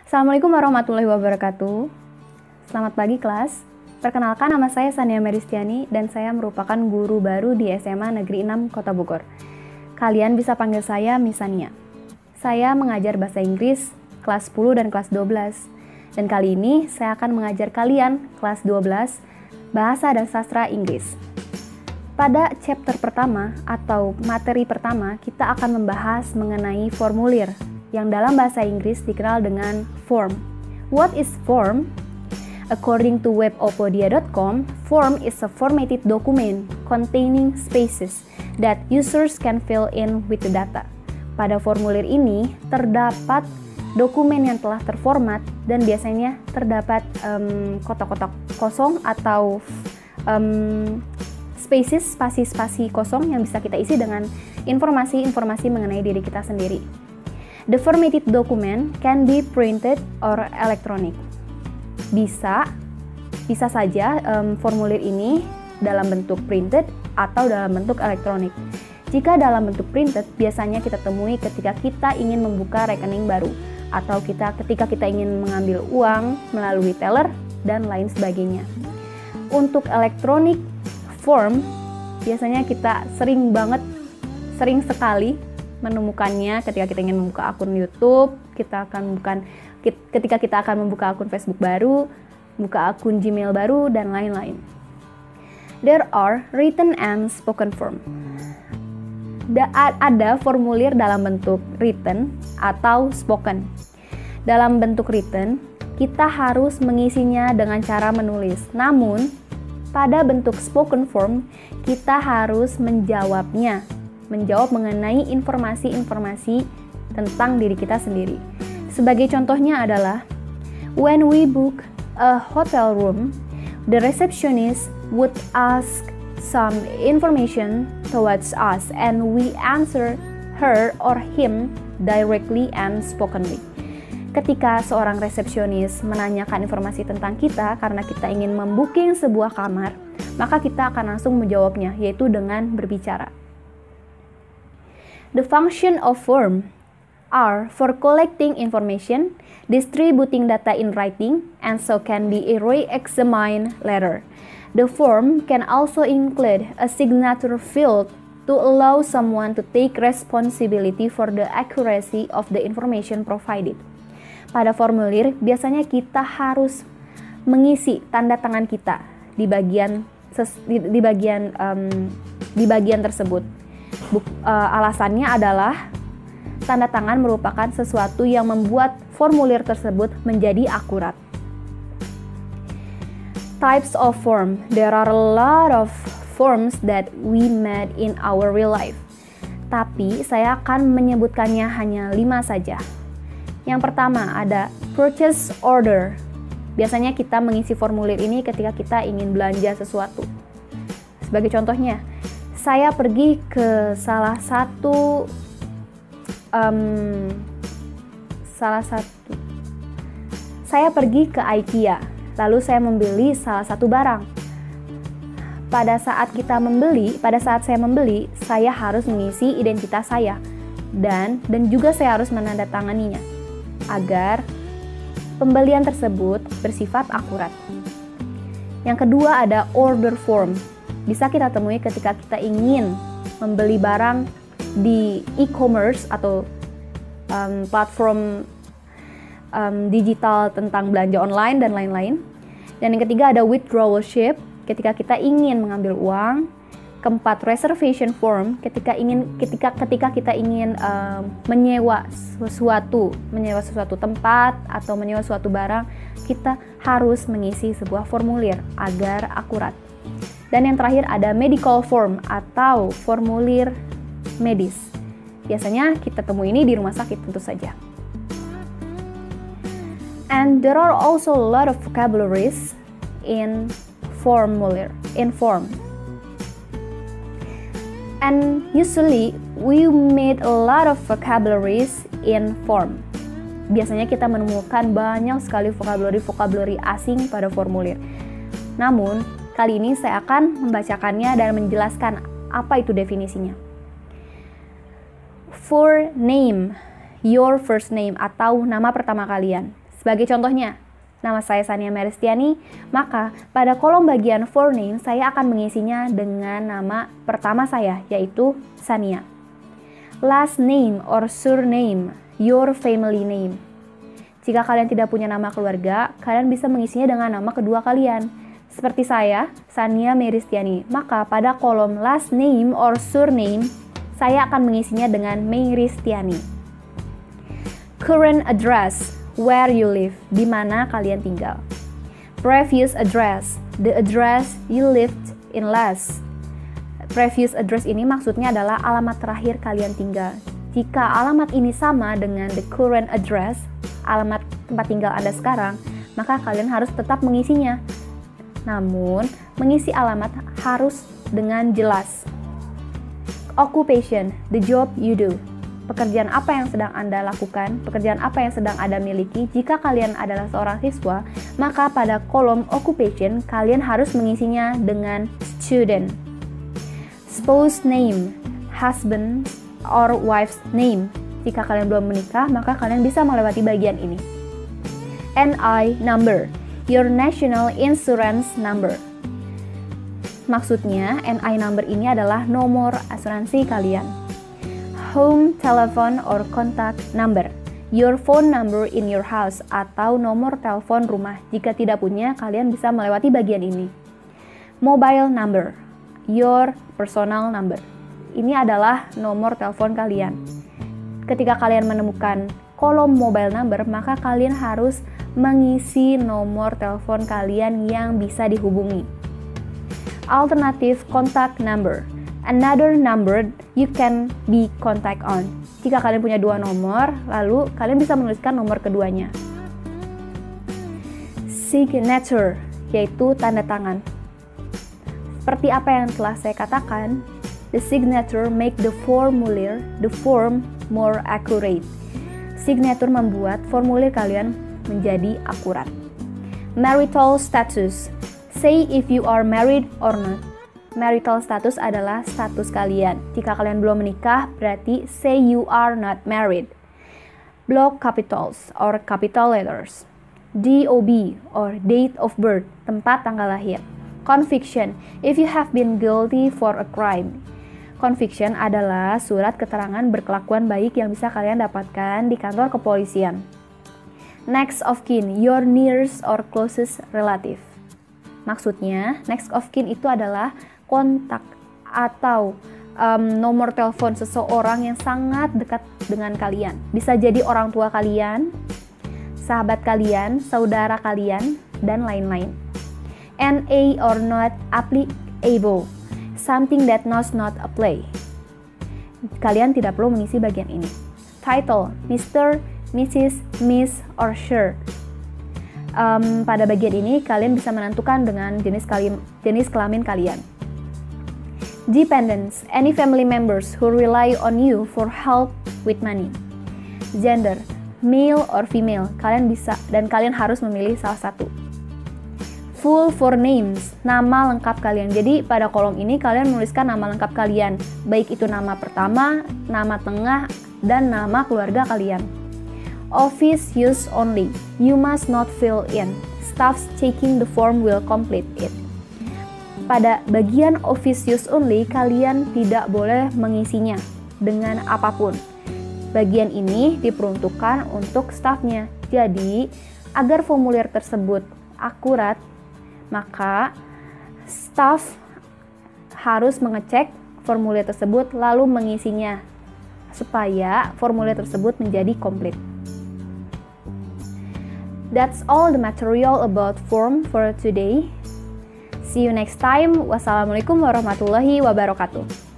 Assalamualaikum warahmatullahi wabarakatuh. Selamat pagi kelas. Perkenalkan, nama saya Sania Meristiani dan saya merupakan guru baru di SMA Negeri 6 Kota Bogor. Kalian bisa panggil saya Miss Sania. Saya mengajar bahasa Inggris kelas 10 dan kelas 12. Dan kali ini saya akan mengajar kalian kelas 12 Bahasa dan Sastra Inggris. Pada chapter pertama atau materi pertama, kita akan membahas mengenai formulir yang dalam bahasa Inggris dikenal dengan form. What is form? According to webopodia.com, form is a formatted document containing spaces that users can fill in with the data. Pada formulir ini terdapat dokumen yang telah terformat dan biasanya terdapat kotak-kotak kosong atau spaces, spasi-spasi kosong yang bisa kita isi dengan informasi-informasi mengenai diri kita sendiri. The formatted document can be printed or electronic. Bisa saja formulir ini dalam bentuk printed atau dalam bentuk elektronik. Jika dalam bentuk printed, biasanya kita temui ketika kita ingin membuka rekening baru atau ketika kita ingin mengambil uang melalui teller dan lain sebagainya. Untuk elektronik form, biasanya kita sering sekali menemukannya ketika kita ingin membuka akun YouTube, ketika kita akan membuka akun Facebook baru, buka akun Gmail baru, dan lain-lain. There are written and spoken form. Ada formulir dalam bentuk written atau spoken. Dalam bentuk written, kita harus mengisinya dengan cara menulis. Namun, pada bentuk spoken form, kita harus menjawab mengenai informasi-informasi tentang diri kita sendiri. Sebagai contohnya adalah, when we book a hotel room, the receptionist would ask some information towards us and we answer her or him directly and spokenly. Ketika seorang resepsionis menanyakan informasi tentang kita karena kita ingin membooking sebuah kamar, maka kita akan langsung menjawabnya, yaitu dengan berbicara. The function of form are for collecting information, distributing data in writing, and so can be re-examined later. The form can also include a signature field to allow someone to take responsibility for the accuracy of the information provided. Pada formulir, biasanya kita harus mengisi tanda tangan kita di bagian tersebut. Alasannya adalah tanda tangan merupakan sesuatu yang membuat formulir tersebut menjadi akurat. Types of form. There are a lot of forms that we met in our real life. Tapi saya akan menyebutkannya hanya 5 saja. Yang pertama ada purchase order. Biasanya kita mengisi formulir ini ketika kita ingin belanja sesuatu. Sebagai contohnya, saya pergi ke saya pergi ke IKEA, lalu saya membeli salah satu barang. Pada saat saya membeli, saya harus mengisi identitas saya dan juga saya harus menandatanganinya agar pembelian tersebut bersifat akurat. Yang kedua ada order form. Bisa kita temui ketika kita ingin membeli barang di e-commerce atau platform digital tentang belanja online dan lain-lain. Dan yang ketiga ada withdrawal slip, ketika kita ingin mengambil uang. Keempat, reservation form, ketika kita ingin menyewa suatu tempat atau menyewa suatu barang, kita harus mengisi sebuah formulir agar akurat. Dan yang terakhir ada medical form atau formulir medis. Biasanya kita temui ini di rumah sakit tentu saja. And there are also a lot of vocabularies in form. And usually we meet a lot of vocabularies in form. Biasanya kita menemukan banyak sekali vocabulary asing pada formulir. Namun, kali ini saya akan membacakannya dan menjelaskan apa itu definisinya. For name, your first name atau nama pertama kalian. Sebagai contohnya, nama saya Sania Meristiani, maka pada kolom bagian forename saya akan mengisinya dengan nama pertama saya, yaitu Sania. Last name or surname, your family name. Jika kalian tidak punya nama keluarga, kalian bisa mengisinya dengan nama kedua kalian. Seperti saya, Sania Meristiani, maka pada kolom last name or surname, saya akan mengisinya dengan Meristiani. Current address, where you live, di mana kalian tinggal. Previous address, the address you lived in last. Previous address ini maksudnya adalah alamat terakhir kalian tinggal. Jika alamat ini sama dengan the current address, alamat tempat tinggal Anda sekarang, maka kalian harus tetap mengisinya. Namun, mengisi alamat harus dengan jelas. Occupation, the job you do. Pekerjaan apa yang sedang Anda lakukan, pekerjaan apa yang sedang Anda miliki. Jika kalian adalah seorang siswa, maka pada kolom occupation, kalian harus mengisinya dengan student. Spouse name, husband or wife's name. Jika kalian belum menikah, maka kalian bisa melewati bagian ini. NI number, your national insurance number. Maksudnya, NI number ini adalah nomor asuransi kalian. Home telephone or contact number, your phone number in your house atau nomor telepon rumah. Jika tidak punya, kalian bisa melewati bagian ini. Mobile number, your personal number. Ini adalah nomor telepon kalian. Ketika kalian menemukan kolom mobile number, maka kalian harus mengisi nomor telepon kalian yang bisa dihubungi. Alternative contact number, another number you can be contact on. Jika kalian punya dua nomor, lalu kalian bisa menuliskan nomor keduanya. Signature, yaitu tanda tangan. Seperti apa yang telah saya katakan, the signature make the form more accurate. Signature membuat formulir kalian menjadi akurat. Marital status, say if you are married or not. Marital status adalah status kalian. Jika kalian belum menikah, berarti say you are not married. Block capitals or capital letters. DOB or date of birth, tempat tanggal lahir. Conviction, if you have been guilty for a crime. Conviction adalah surat keterangan berkelakuan baik yang bisa kalian dapatkan di kantor kepolisian. Next of kin, your nearest or closest relative. Maksudnya, next of kin itu adalah kontak atau nomor telepon seseorang yang sangat dekat dengan kalian. Bisa jadi orang tua kalian, sahabat kalian, saudara kalian, dan lain-lain. NA or not applicable, something that does not apply. Kalian tidak perlu mengisi bagian ini. Title, Mr., Mrs., Miss, or Sir. Pada bagian ini kalian bisa menentukan dengan jenis kelamin kalian. Dependents, any family members who rely on you for help with money. Gender, male or female, kalian harus memilih salah satu. Full for names, nama lengkap kalian. Jadi pada kolom ini kalian menuliskan nama lengkap kalian, baik itu nama pertama, nama tengah, dan nama keluarga kalian. Office use only, you must not fill in. Staff checking the form will complete it. Pada bagian office use only, kalian tidak boleh mengisinya dengan apapun. Bagian ini diperuntukkan untuk stafnya. Jadi, agar formulir tersebut akurat, maka staf harus mengecek formulir tersebut lalu mengisinya supaya formulir tersebut menjadi komplit. That's all the material about form for today. See you next time. Wassalamualaikum warahmatullahi wabarakatuh.